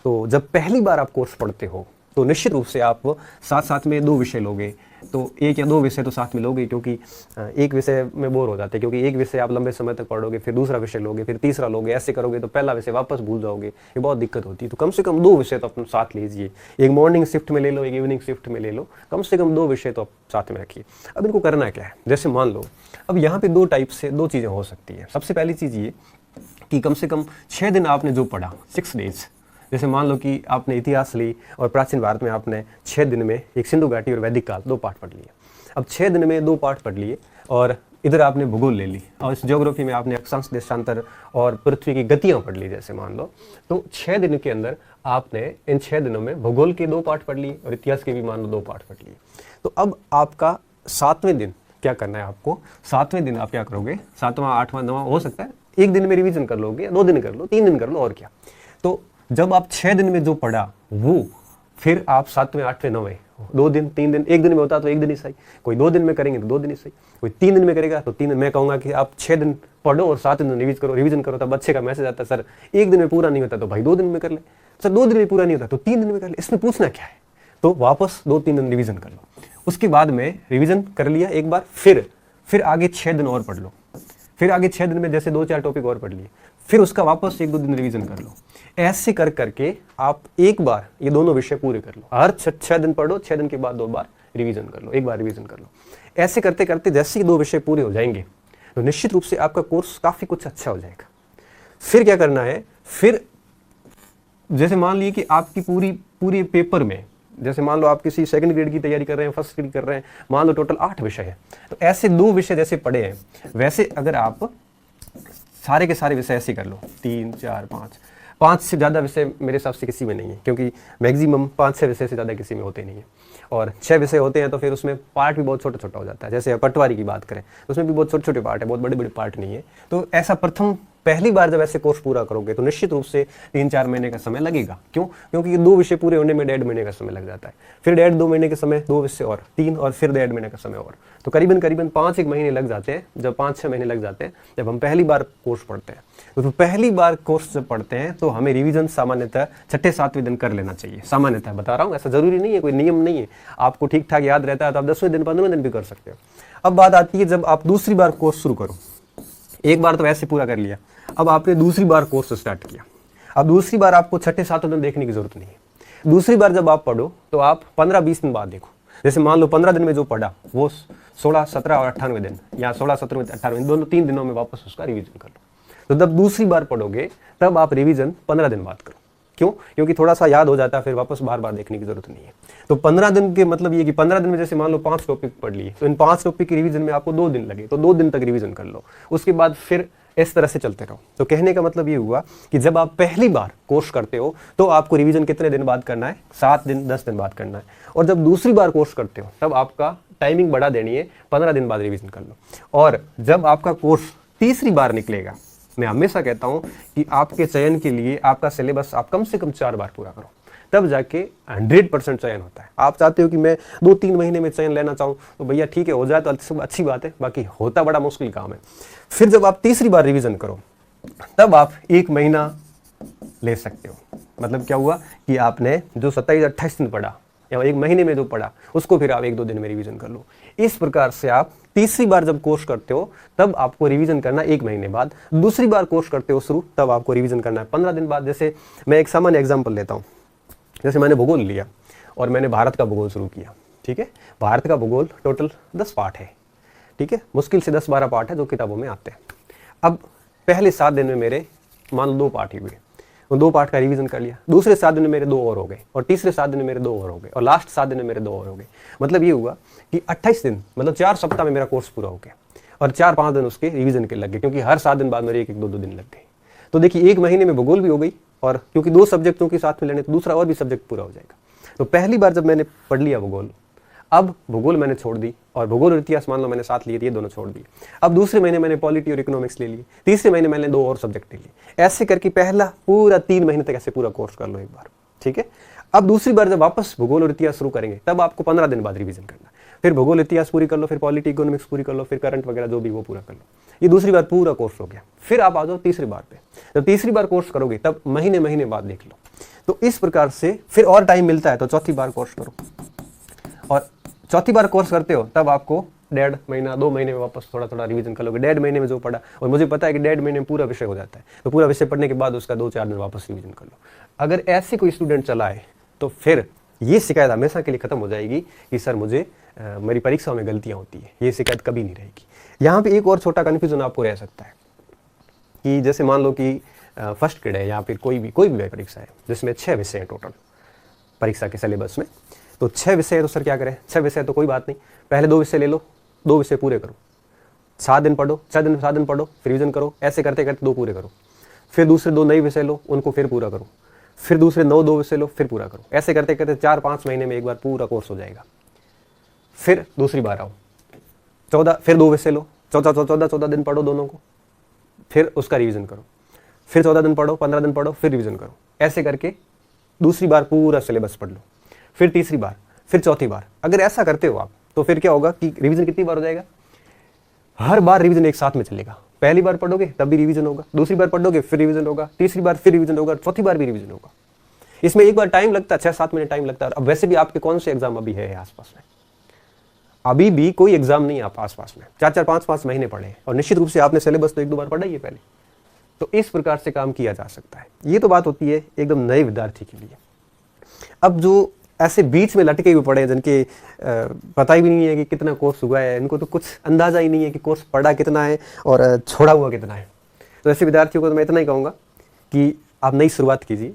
तो जब पहली बार आप कोर्स पढ़ते हो तो निश्चित रूप से आप साथ साथ में 2 विषय लोगे, तो 1 या 2 विषय तो साथ में लोगे, क्योंकि एक विषय में बोर हो जाते हैं, क्योंकि एक विषय आप लंबे समय तक पढ़ोगे, फिर दूसरा विषय लोगे, फिर तीसरा लोगे, ऐसे करोगे तो पहला विषय वापस भूल जाओगे, ये बहुत दिक्कत होती है। तो कम से कम 2 विषय तो अपने साथ लीजिए, एक मॉर्निंग शिफ्ट में ले लो, एक इवनिंग शिफ्ट में ले लो, कम से कम 2 विषय तो आप साथ में रखिए। अब इनको करना क्या है, जैसे मान लो अब यहाँ पे 2 टाइप से 2 चीज़ें हो सकती है। सबसे पहली चीज़ ये कि कम से कम 6 दिन आपने जो पढ़ा, 6 डेज, जैसे मान लो कि आपने इतिहास ली और प्राचीन भारत में आपने 6 दिन में एक सिंधु घाटी और वैदिक काल 2 पाठ पढ़ लिए। अब 6 दिन में 2 पाठ पढ़ लिए और इधर आपने भूगोल ले ली और इस ज्योग्राफी में आपने अक्षांश देशांतर और पृथ्वी की गतियाँ पढ़ ली जैसे मान लो, तो 6 दिन के अंदर आपने इन 6 दिनों में भूगोल के 2 पाठ पढ़ लिए और इतिहास के भी मान लो 2 पाठ पढ़ लिए। तो अब आपका 7वें दिन क्या करना है, आपको 7वें दिन आप क्या करोगे, 7वां 8वां 9वां हो सकता है 1 दिन में रिवीजन कर लोगे, 2 दिन कर लो, 3 दिन कर लो, और क्या। तो जब आप 6 दिन में जो पढ़ा वो फिर आप 7वें 8वें 9वें 2 दिन 3 दिन, 1 दिन में होता तो 1 दिन ही सही, कोई 2 दिन में करेंगे तो 2 दिन ही सही, कोई 3 दिन में करेगा तो 3 दिन। मैं कहूँगा कि आप 6 दिन पढ़ो और 7वें दिन रिवीजन करो। तब बच्चे का मैसेज आता है, सर 1 दिन में पूरा नहीं होता तो भाई 2 दिन में कर ले, सर 2 दिन में पूरा नहीं होता तो 3 दिन में कर ले, इसमें पूछना क्या है। तो वापस 2-3 दिन रिवीजन कर लो, उसके बाद में रिवीजन कर लिया एक बार, फिर आगे 6 दिन और पढ़ लो, फिर आगे 6 दिन में जैसे 2-4 टॉपिक और पढ़ लिए, फिर उसका वापस 1-2 दिन रिवीजन कर लो। ऐसे कर करके आप एक बार ये दोनों विषय पूरे कर लो। हर 6 दिन पढ़ो, 6 दिन के बाद 2 बार रिवीजन कर लो, 1 बार रिवीजन कर लो। ऐसे करते करते जैसे ही 2 विषय पूरे हो जाएंगे तो निश्चित रूप से आपका कोर्स काफ़ी कुछ अच्छा हो जाएगा। फिर क्या करना है, फिर जैसे मान लीजिए कि आपकी पूरी पेपर में, जैसे मान लो आप किसी 2nd ग्रेड की तैयारी कर रहे हैं, 1st ग्रेड कर रहे हैं, मान लो टोटल 8 विषय है, तो ऐसे 2 विषय जैसे पढ़े हैं वैसे अगर आप सारे के सारे विषय ऐसे कर लो, 3 4 5 से ज़्यादा विषय मेरे हिसाब से किसी में नहीं है, क्योंकि मैक्सिमम 5-6 विषय से ज़्यादा किसी में होते नहीं है, और 6 विषय होते हैं तो फिर उसमें पार्ट भी बहुत छोटा छोटा हो जाता है। जैसे पटवारी की बात करें तो उसमें भी बहुत छोटे छोटे पार्ट है, बहुत बड़े बड़े पार्ट नहीं है। तो ऐसा पहली बार जब ऐसे कोर्स पूरा करोगे तो निश्चित रूप से 3-4 महीने का समय लगेगा। क्यों? क्योंकि 2 विषय पूरे होने में 1.5 महीने का समय लग जाता है, फिर 1.5-2 महीने के समय 2 विषय और 3, और फिर 1.5 महीने का समय और, तो करीबन 5-1 महीने लग जाते हैं, जब 5-6 महीने लग जाते हैं जब हम पहली बार कोर्स पढ़ते हैं। तो पहली बार कोर्स जब पढ़ते हैं तो हमें रिवीजन सामान्यतः 6-7वें दिन कर लेना चाहिए। सामान्यतः बता रहा हूँ, ऐसा जरूरी नहीं है, कोई नियम नहीं है। आपको ठीक ठाक याद रहता है तो आप 10वें दिन 15वें दिन भी कर सकते हो। अब बात आती है जब आप दूसरी बार कोर्स शुरू करो, एक बार तो ऐसे पूरा कर लिया, अब आपने दूसरी बार कोर्स स्टार्ट किया। अब दूसरी बार आपको 6-7 दिन देखने की जरूरत नहीं है। दूसरी बार जब आप पढ़ो तो आप 15-20 दिन बाद देखो। जैसे मान लो 15 दिन में जो पढ़ा वो 16, 17 और 18वें दिन, या 16, 17, 18वें दोनों 3 दिनों में वापस उसका रिवीजन कर लो। तो जब दूसरी बार पढ़ोगे तब आप रिवीजन 15 दिन बाद करो। क्यों? क्योंकि थोड़ा सा याद हो जाता है, फिर वापस बार बार देखने की जरूरत नहीं है। तो 15 दिन के मतलब ये कि 15 दिन में जैसे मान लो 5 टॉपिक पढ़ लिए, तो इन 5 टॉपिक की रिवीजन में आपको 2 दिन लगे, तो 2 दिन तक रिवीजन कर लो, उसके बाद फिर इस तरह से चलते रहो। तो कहने का मतलब ये हुआ कि जब आप पहली बार कोर्स करते हो तो आपको रिवीजन कितने दिन बाद करना है? 7 दिन 10 दिन बाद करना है। और जब दूसरी बार कोर्स करते हो तब आपका टाइमिंग बढ़ा देनी है, 15 दिन बाद रिवीजन कर लो। और जब आपका कोर्स तीसरी बार निकलेगा, मैं हमेशा कहता हूं कि आपके चयन के लिए आपका सिलेबस आप कम से कम 4 बार पूरा करो, तब जाके 100% चयन होता है। आप चाहते हो कि मैं 2-3 महीने में चयन लेना चाहूँ तो भैया ठीक है, हो जाए तो अच्छी बात है, बाकी होता बड़ा मुश्किल काम है। फिर जब आप तीसरी बार रिवीजन करो तब आप 1 महीना ले सकते हो। मतलब क्या हुआ कि आपने जो 27-28 दिन पढ़ा या 1 महीने में जो पढ़ा उसको फिर आप 1-2 दिन में रिवीजन कर लो। इस प्रकार से आप तीसरी बार जब कोर्स करते हो तब आपको रिवीजन करना 1 महीने बाद, दूसरी बार कोर्स करते हो शुरू तब आपको रिवीजन करना है 15 दिन बाद। जैसे मैं एक सामान्य एग्जाम्पल लेता हूँ, जैसे मैंने भूगोल लिया और मैंने भारत का भूगोल शुरू किया, ठीक है। भारत का भूगोल टोटल 10 पार्ट है, ठीक है, मुश्किल से 10-12 पार्ट है जो किताबों में आते हैं। अब पहले 7 दिन में मेरे मान लो 2 पार्ट ही हुए, उन 2 पार्ट का रिवीजन कर लिया। दूसरे 7 दिन में मेरे 2 और हो गए, और तीसरे 7 दिन में मेरे 2 और हो गए, और लास्ट 7 दिन में मेरे 2 और हो गए। मतलब ये हुआ कि 28 दिन मतलब 4 सप्ताह में मेरा कोर्स पूरा हो गया, और 4-5 दिन उसके रिवीजन के लग गए, क्योंकि हर 7 दिन बाद मेरे 1-2 दिन लग गए। तो देखिए 1 महीने में भूगोल भी हो गई, और क्योंकि 2 सब्जेक्टों के साथ में लेने तो दूसरा और भी सब्जेक्ट पूरा हो जाएगा। तो पहली बार जब मैंने पढ़ लिया भूगोल, अब भूगोल मैंने छोड़ दी, और भूगोल और इतिहास मान लो मैंने साथ लिए, ये दोनों छोड़ दिए। अब दूसरे महीने मैंने पॉलिटी और इकोनॉमिक्स ले लिए, तीसरे महीने मैंने 2 और सब्जेक्ट ले लिए। ऐसे करके पहला पूरा 3 महीने तक ऐसे पूरा कोर्स कर लो एक बार, ठीक है। अब दूसरी बार जब वापस भूगोल और इतिहास शुरू करेंगे तब आपको 15 दिन बाद रिवीजन करना है। फिर भूगोल इतिहास पूरी कर लो, फिर पॉलिटी इकोनॉमिक्स पूरी कर लो, फिर करंट वगैरह जो भी वो पूरा कर लो। ये दूसरी बार पूरा कोर्स हो गया। फिर आप आ जाओ तीसरी बार पे। जब तीसरी बार कोर्स करोगे तब महीने बाद देख लो, तो इस प्रकार से फिर और टाइम मिलता है तो चौथी बार कोर्स करो, और चौथी बार कोर्स करते हो तब आपको 1.5 महीना 2 महीने में वापस थोड़ा थोड़ा रिवीजन कर लोगे। 1.5 महीने में जो पढ़ा, और मुझे पता है कि 1.5 महीने में पूरा विषय हो जाता है, तो पूरा विषय पढ़ने के बाद उसका 2-4 दिन वापस रिवीजन कर लो। अगर ऐसे कोई स्टूडेंट चला है तो फिर ये शिकायत हमेशा के लिए खत्म हो जाएगी कि सर मुझे मेरी परीक्षाओं में गलतियां होती है, ये शिकायत कभी नहीं रहेगी। यहाँ पे एक और छोटा कन्फ्यूजन आपको रह सकता है कि जैसे मान लो कि फर्स्ट ग्रेड है या फिर कोई भी परीक्षा है जिसमें 6 विषय हैं टोटल परीक्षा के सिलेबस में, तो 6 विषय है तो सर क्या करें, 6 विषय तो कोई बात नहीं, पहले 2 विषय ले लो, 2 विषय पूरे करो, 7 दिन पढ़ो, 7 दिन पढ़ो, फिर रिवीजन करो, ऐसे करते करते 2 पूरे करो, फिर दूसरे 2 नए विषय लो, उनको फिर पूरा करो, फिर दूसरे 2 विषय लो, फिर पूरा करो, ऐसे करते करते 4-5 महीने में एक बार पूरा कोर्स हो जाएगा। फिर दूसरी बार आओ 14, फिर 2 विषय लो, 14 दिन पढ़ो दोनों को, फिर उसका रिवीजन करो, फिर 14 दिन पढ़ो, 15 दिन पढ़ो, फिर रिवीजन करो, ऐसे करके दूसरी बार पूरा सिलेबस पढ़ लो, फिर तीसरी बार, फिर चौथी बार। अगर ऐसा करते हो आप तो फिर क्या होगा कि रिवीजन कितनी बार हो जाएगा, हर बार रिवीजन एक साथ में चलेगा। पहली बार पढ़ोगे तब भी रिवीजन होगा, दूसरी बार पढ़ोगे फिर रिवीजन होगा, तीसरी बार फिर रिवीजन होगा, चौथी बार भी रिवीजन होगा। इसमें एक बार टाइम लगता है, 6-7 महीने टाइम लगता है। अब वैसे भी आपके कौन से एग्जाम अभी है आसपास में, अभी भी कोई एग्जाम नहीं है आप आसपास में, 4-4, 5-5 महीने पढ़े हैं, और निश्चित रूप से आपने सिलेबस तो 1-2 बार पढ़ा ही है पहले। तो इस प्रकार से काम किया जा सकता है। ये तो बात होती है एकदम नए विद्यार्थी के लिए। अब जो ऐसे बीच में लटके हुए पड़े हैं जिनके पता ही भी नहीं है कि कितना कोर्स हुआ है, इनको तो कुछ अंदाजा ही नहीं है कि कोर्स पढ़ा कितना है और छोड़ा हुआ कितना है, तो ऐसे विद्यार्थियों को तो मैं इतना ही कहूँगा कि आप नई शुरुआत कीजिए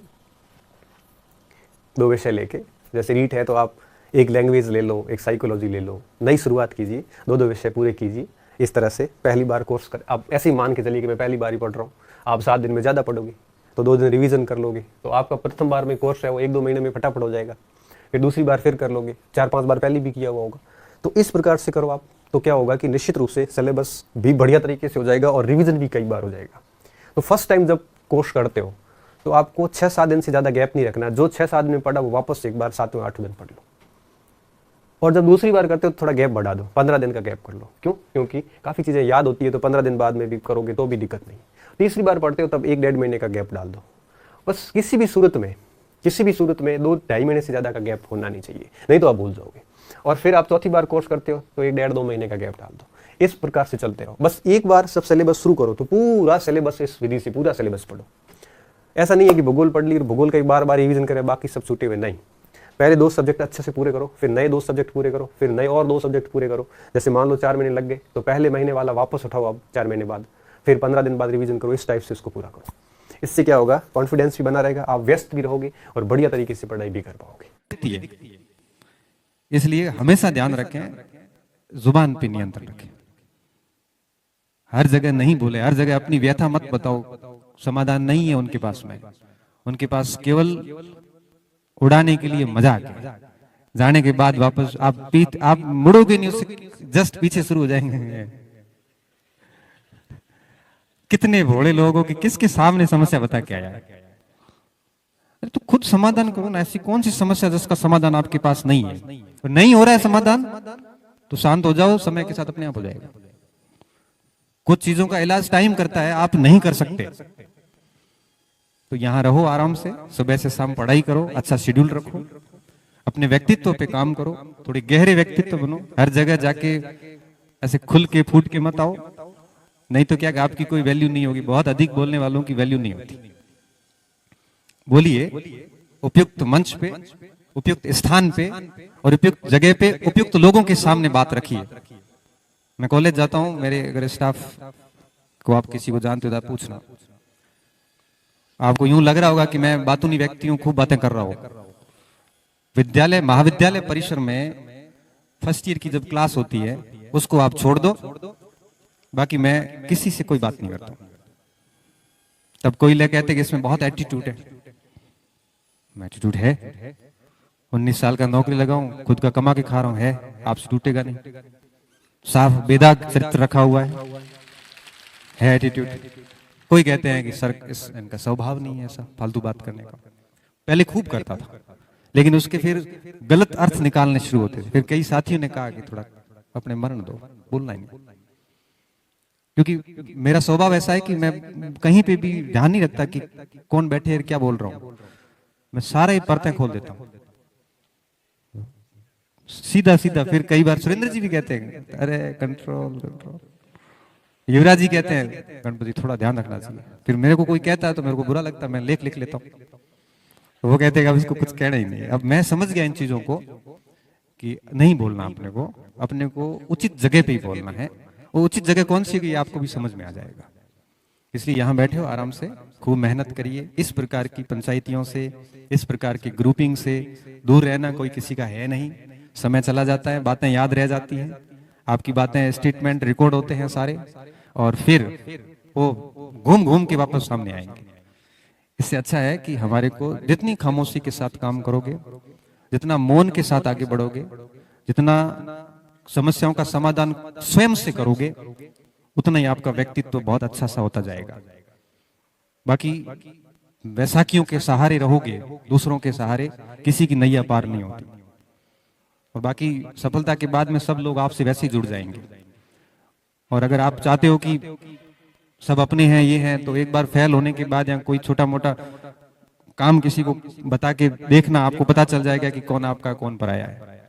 2 विषय लेके। जैसे रीट है तो आप एक लैंग्वेज ले लो, एक साइकोलॉजी ले लो, नई शुरुआत कीजिए, 2-2 विषय पूरे कीजिए। इस तरह से पहली बार कोर्स कर, आप ऐसे ही मान के चलिए कि मैं पहली बार ही पढ़ रहा हूँ, आप 7 दिन में ज़्यादा पढ़ोगे तो 2 दिन रिवीजन कर लोगे, तो आपका प्रथम बार में कोर्स है वो 1-2 महीने में फटाफट हो जाएगा। फिर दूसरी बार फिर कर लोगे, 4-5 बार पहले भी किया हुआ होगा। तो इस प्रकार से करो आप, तो क्या होगा कि निश्चित रूप से सिलेबस भी बढ़िया तरीके से हो जाएगा और रिवीजन भी कई बार हो जाएगा। तो फर्स्ट टाइम जब कोर्स करते हो तो आपको 6-7 दिन से ज़्यादा गैप नहीं रखना, जो 6-7 दिन में पढ़ा वो वापस एक बार 7वें-8वें दिन पढ़ लो। और जब दूसरी बार करते हो तो थोड़ा गैप बढ़ा दो, 15 दिन का गैप कर लो। क्यों? क्योंकि काफ़ी चीज़ें याद होती है तो 15 दिन बाद में भी करोगे तो भी दिक्कत नहीं। तीसरी बार पढ़ते हो तब 1-1.5 महीने का गैप डाल दो। बस किसी भी सूरत में 2-2.5 महीने से ज़्यादा का गैप होना नहीं चाहिए, नहीं तो आप भूल जाओगे। और फिर आप चौथी बार कोर्स करते हो तो 1-1.5-2 महीने का गैप डाल दो। इस प्रकार से चलते रहो। बस एक बार सब सिलेबस शुरू करो तो पूरा सिलेबस इस विधि से पूरा सिलेबस पढ़ो। ऐसा नहीं है कि भूगोल पढ़ ली और भूगोल का एक बार रिवीजन करें बाकी सब छूटे हुए, नहीं। पहले 2 सब्जेक्ट अच्छे से पूरे करो, फिर नए 2 सब्जेक्ट पूरे करो, फिर नए और 2 सब्जेक्ट पूरे करो। जैसे मान लो 4 महीने लग गए तो पहले महीने वाला वापस उठाओ अब 4 महीने बाद, फिर 15 दिन बाद रिवीजन करो। इस टाइप से इसको पूरा करो। इससे क्या होगा, कॉन्फिडेंस भी बना रहेगा, आप व्यस्त भी रहोगे और बढ़िया तरीके से पढ़ाई भी कर पाओगे। इसलिए हमेशा ध्यान रखें, जुबान पे नियंत्रण रखें, हर जगह नहीं बोले, हर जगह अपनी व्यथा मत बताओ। समाधान नहीं है उनके पास में, उनके पास केवल उड़ाने के लिए मजाक है। जाने के बाद वापस आप मुड़ोगे नहीं, उससे जस्ट पीछे शुरू हो जाएंगे। कितने भोले लोगों की किसके सामने समस्या बता के आया है, तो खुद समाधान करो ना। ऐसी कौन सी समस्या जिसका समाधान आपके पास नहीं है? तो नहीं हो रहा है समाधान तो शांत हो जाओ, समय के साथ अपने आप हो जाएगा। कुछ चीजों का इलाज टाइम करता है, आप नहीं कर सकते तो यहां रहो आराम से, सुबह से शाम पढ़ाई करो, अच्छा शेड्यूल रखो, अपने व्यक्तित्व पे काम करो, थोड़ी गहरे व्यक्तित्व बनो। हर जगह जाके ऐसे खुल के फूट के मत आओ, नहीं तो क्या कि आपकी कोई वैल्यू नहीं होगी। बहुत अधिक बोलने वालों की वैल्यू नहीं होती। बोलिए उपयुक्त मंच पे, उपयुक्त स्थान पे और उपयुक्त जगह पे, उपयुक्त लोगों के सामने बात रखिए। मैं कॉलेज जाता हूं, मेरे अगर स्टाफ को आप किसी को जानते हो तो पूछना, आपको यूं लग रहा होगा कि मैं बातूनी व्यक्ति हूं, खूब बातें कर रहा हूं। विद्यालय महाविद्यालय परिसर में फर्स्ट ईयर की जब क्लास होती है उसको आप छोड़ दो, बाकी मैं किसी से कोई बात नहीं करता। तब कोई लोग कहते कि इसमें बहुत एटीट्यूड है। एटीट्यूड है, 19 साल का नौकरी लगाऊं, खुद का कमा के खा रहा हूं, है आपसे टूटेगा नहीं। साफ बेदाग चरित्र रखा हुआ है एटीट्यूड। कोई कहते हैं कि सर इनका स्वभाव नहीं है ऐसा फालतू बात करने का। पहले खूब करता था, लेकिन उसके फिर गलत अर्थ निकालने शुरू होते थे। फिर कई साथियों ने कहा कि थोड़ा अपने मरण दो, बोलना ही नहीं। क्योंकि मेरा स्वभाव ऐसा है कि मैं कहीं पे भी ध्यान नहीं रखता कि कौन बैठे है क्या बोल रहा हूँ। मैं सारे परतें खोल देता हूं सीधा सीधा। फिर कई बार सुरेंद्र जी भी कहते हैं अरे कंट्रोल कंट्रोल, युवराज जी कहते हैं गणपति थोड़ा ध्यान रखना चाहिए। फिर मेरे को कोई कहता है तो मेरे को बुरा लगता है, मैं लिख लेता हूँ। वो कहते हैं अब इसको कुछ कहना ही नहीं। अब मैं समझ गया इन चीजों को कि नहीं बोलना, अपने को उचित जगह पे ही बोलना है। वो उचित जगह कौन सी है ये आपको भी समझ में आ जाएगा। इसलिए यहाँ बैठे हो आराम से खूब मेहनत करिए। इस प्रकार की पंचायतियों से, इस प्रकार की ग्रुपिंग से दूर रहना कोई किसी का है नहीं। समय चला जाता है, बातें याद रह जाती हैं, आपकी बातें स्टेटमेंट रिकॉर्ड होते हैं सारे, और फिर वो घूम घूम के वापस सामने आएंगे। इससे अच्छा है कि हमारे को जितनी खामोशी के साथ काम करोगे, जितना मौन के साथ आगे बढ़ोगे, जितना समस्याओं का समाधान स्वयं से करोगे, उतना ही आपका व्यक्तित्व बहुत अच्छा सा होता जाएगा। बाकी वैसाखियों के सहारे रहोगे, दूसरों के सहारे, किसी की नैया पार नहीं होती। और बाकी सफलता के बाद में सब लोग आपसे वैसे ही जुड़ जाएंगे। और अगर आप चाहते हो कि सब अपने हैं, ये हैं, तो एक बार फेल होने के बाद या कोई छोटा मोटा काम किसी को बता के देखना, आपको पता चल जाएगा कि कौन आपका कौन पराया है।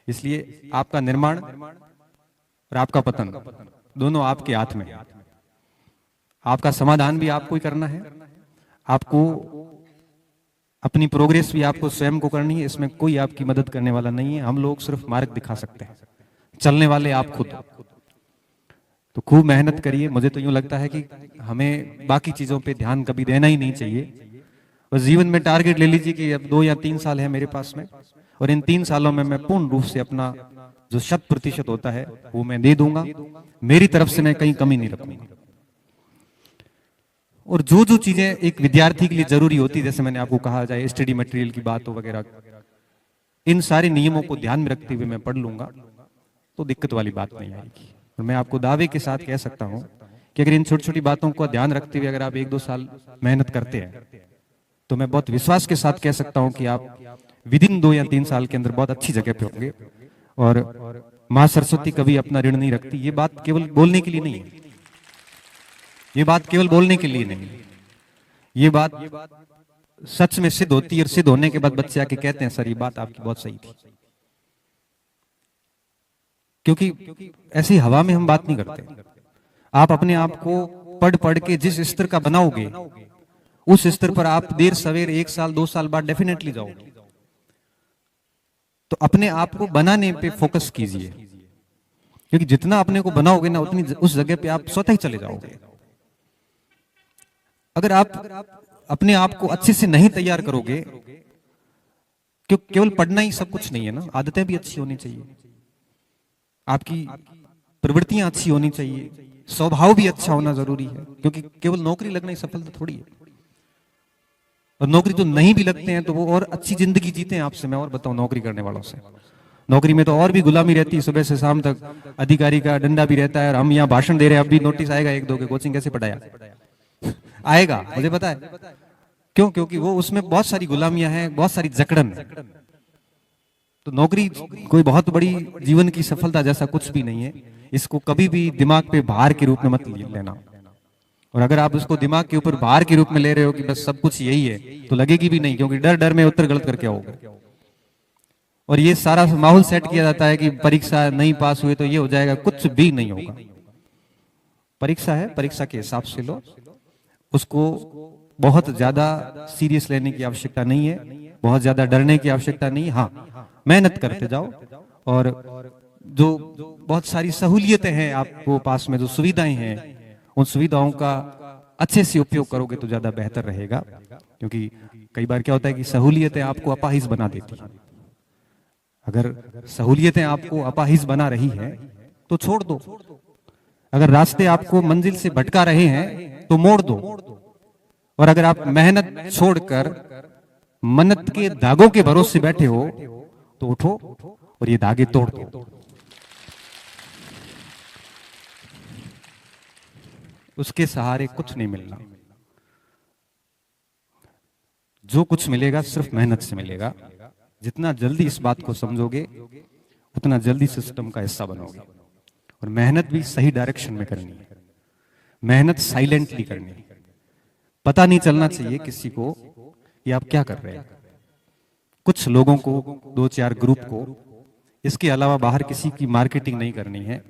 इसलिए आपका निर्माण और आपका पतन दोनों आपके हाथ में है। आपका समाधान भी आपको ही करना है, आपको अपनी प्रोग्रेस भी आपको स्वयं को करनी है। इसमें कोई आपकी मदद करने वाला नहीं है। हम लोग सिर्फ मार्ग दिखा सकते हैं, चलने वाले आप खुद। तो खूब मेहनत करिए। मुझे तो यूं लगता है कि हमें बाकी चीजों पे ध्यान कभी देना ही नहीं चाहिए। बस जीवन में टारगेट ले लीजिए कि अब 2 या 3 साल है मेरे पास में, और इन 3 सालों में मैं पूर्ण रूप से अपना जो 100% होता है वो मैं दे दूंगा। मेरी तरफ से मैं कहीं कमी नहीं रखूंगा। और जो जो चीजें एक विद्यार्थी के लिए जरूरी होती है, जैसे मैंने आपको कहा, चाहे स्टडी मटेरियल की बात हो वगैरह, इन सारे नियमों को ध्यान में रखते हुए मैं पढ़ लूंगा तो दिक्कत वाली बात नहीं आएगी। और मैं आपको दावे के साथ कह सकता हूं कि अगर इन छोटी छोटी बातों को ध्यान रखते हुए अगर आप 1-2 साल मेहनत करते हैं, तो मैं बहुत विश्वास के साथ कह सकता हूं कि आप विदिन 2 या 3 साल के अंदर बहुत अच्छी जगह पे होंगे। और मां सरस्वती कभी अपना ऋण नहीं रखती। ये बात केवल बोलने के लिए नहीं है, ये बात केवल बोलने के लिए नहीं, ये बात सच में सिद्ध होती है। और सिद्ध होने के बाद बच्चे आके कहते हैं सर ये बात आपकी बहुत सही थी। क्योंकि ऐसी हवा में हम बात नहीं करते। आप अपने आप को पढ़ पढ़ के जिस स्तर का बनाओगे, उस स्तर पर आप देर सवेर 1 साल 2 साल बाद डेफिनेटली जाओगे। तो अपने आप को बनाने पे फोकस कीजिए, क्योंकि जितना अपने को बनाओगे ना, उतनी उस जगह पे आप स्वतः ही चले जाओगे। अगर आप अपने आप को अच्छे से नहीं तैयार करोगे, क्योंकि केवल पढ़ना ही सब कुछ नहीं है ना, आदतें भी अच्छी होनी चाहिए, आपकी प्रवृत्तियां अच्छी होनी चाहिए, स्वभाव भी अच्छा होना जरूरी है। क्योंकि केवल नौकरी लगना ही सफलता थोड़ी है। और नौकरी तो नहीं भी लगते हैं तो वो और अच्छी जिंदगी जीते हैं आपसे। मैं और बताऊं नौकरी करने वालों से, नौकरी में तो और भी गुलामी रहती है। सुबह से शाम तक अधिकारी का डंडा भी रहता है, और हम यहाँ भाषण दे रहे हैं। अब भी नोटिस आएगा 1-2 के, कोचिंग कैसे पढ़ाया आएगा, मुझे पता है क्यों। क्योंकि वो उसमें बहुत सारी गुलामियां हैं, बहुत सारी जकड़न है। तो नौकरी कोई बहुत बड़ी जीवन की सफलता जैसा कुछ भी नहीं है। इसको कभी भी दिमाग पे भार के रूप में मत लेना। और अगर आप उसको दिमाग के ऊपर भार के रूप में ले रहे हो कि बस सब कुछ यही है, तो लगेगी भी नहीं। क्योंकि डर डर में उत्तर गलत करके आओगे। और ये सारा माहौल सेट किया जाता है कि परीक्षा नहीं पास हुए तो ये हो जाएगा, कुछ भी नहीं होगा। परीक्षा है, परीक्षा के हिसाब से लो उसको। बहुत ज्यादा सीरियस लेने की आवश्यकता नहीं है, बहुत ज्यादा डरने की आवश्यकता नहीं है। हाँ, मेहनत करते जाओ। और जो बहुत सारी सहूलियतें हैं आपको पास में, जो सुविधाएं हैं, उन सुविधाओं का अच्छे से उपयोग करोगे तो ज्यादा बेहतर रहेगा। क्योंकि कई बार क्या होता है कि सहूलियतें आपको अपाहिज बना देती हैं। अगर सहूलियतें आपको अपाहिज बना रही हैं तो छोड़ दो। अगर रास्ते आपको मंजिल से भटका रहे हैं तो मोड़ दो। और अगर आप मेहनत छोड़कर मन्नत के धागों के भरोसे बैठे हो तो उठो और ये धागे तोड़ दो। उसके सहारे कुछ नहीं मिलना। जो कुछ मिलेगा सिर्फ मेहनत से मिलेगा। जितना जल्दी इस बात को समझोगे उतना जल्दी सिस्टम का हिस्सा बनोगे। और मेहनत भी सही डायरेक्शन में करनी है। मेहनत साइलेंटली करनी है। पता नहीं चलना चाहिए किसी को कि आप क्या कर रहे हैं। कुछ लोगों को, 2-4 ग्रुप को, इसके अलावा बाहर किसी की मार्केटिंग नहीं करनी है।